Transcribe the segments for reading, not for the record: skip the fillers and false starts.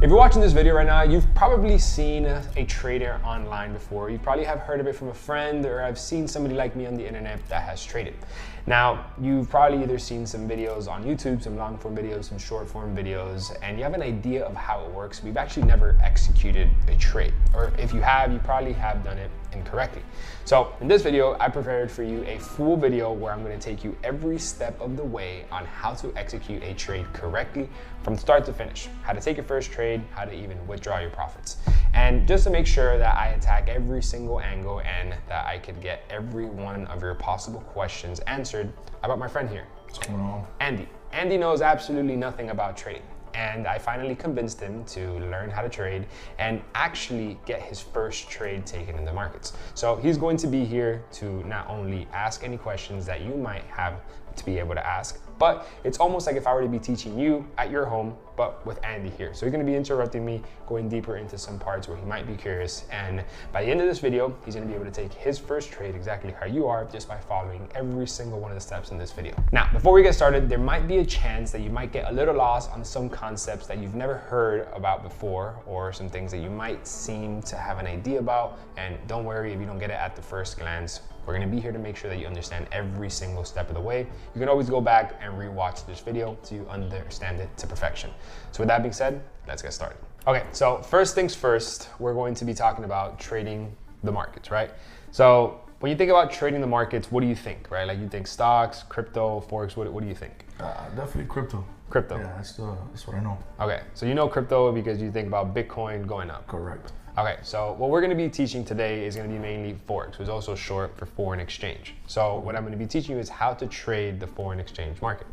If you're watching this video right now, you've probably seen a trader online before. You probably have heard of it from a friend, or have seen somebody like me on the internet that has traded. Now, you've probably either seen some videos on YouTube, some long form videos, some short form videos, and you have an idea of how it works. We've actually never executed a trade, or if you have, you probably have done it incorrectly. So in this video, I prepared for you a full video where I'm going to take you every step of the way on how to execute a trade correctly from start to finish. How to take your first trade, how to even withdraw your profits. And just to make sure that I attack every single angle and that I could get every one of your possible questions answered, I brought my friend here. What's going on? Andy. Andy knows absolutely nothing about trading. And I finally convinced him to learn how to trade and actually get his first trade taken in the markets. So he's going to be here to not only ask any questions that you might have to be able to ask, but it's almost like if I were to be teaching you at your home, but with Andy here. So he's gonna be interrupting me, going deeper into some parts where he might be curious. And by the end of this video, he's gonna be able to take his first trade exactly how you are, just by following every single one of the steps in this video. Now, before we get started, there might be a chance that you might get a little lost on some concepts that you've never heard about before, or some things that you might seem to have an idea about. And don't worry if you don't get it at the first glance. We're gonna be here to make sure that you understand every single step of the way. You can always go back and rewatch this video to understand it to perfection. So with that being said, let's get started. Okay, so first things first, we're going to be talking about trading the markets, right? So when you think about trading the markets, what do you think, right? Like you think stocks, crypto, forex, what do you think? Definitely crypto. Crypto. Yeah, that's what I know. Okay, so you know crypto because you think about Bitcoin going up. Correct. Okay, so what we're gonna be teaching today is gonna be mainly Forex, which is also short for foreign exchange. So what I'm gonna be teaching you is how to trade the foreign exchange market.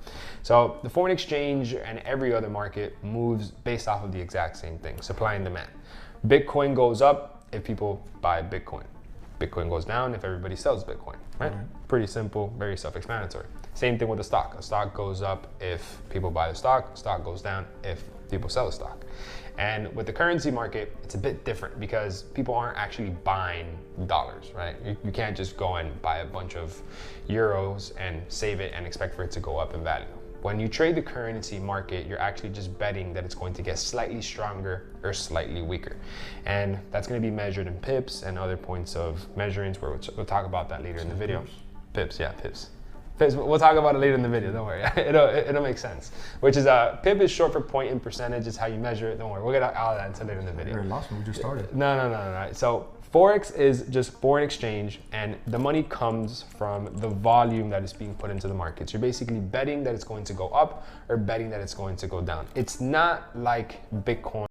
So the foreign exchange and every other market moves based off of the exact same thing, supply and demand. Bitcoin goes up if people buy Bitcoin. Bitcoin goes down if everybody sells Bitcoin, right? Pretty simple, very self-explanatory. Same thing with the stock. A stock goes up if people buy the stock. Stock goes down if people sell the stock. And with the currency market, it's a bit different because people aren't actually buying dollars, right? You can't just go and buy a bunch of euros and save it and expect for it to go up in value. When you trade the currency market, you're actually just betting that it's going to get slightly stronger or slightly weaker. And that's going to be measured in pips and other points of measurements where we'll talk about that later in the video. Pips, yeah, pips. We'll talk about it later in the video, don't worry. It'll make sense. Which is, PIP is short for point in percentage, is how you measure it, don't worry. We'll get all of that until later in the video. Very lost when we just started. No. So Forex is just foreign exchange, and the money comes from the volume that is being put into the markets. You're basically betting that it's going to go up or betting that it's going to go down. It's not like Bitcoin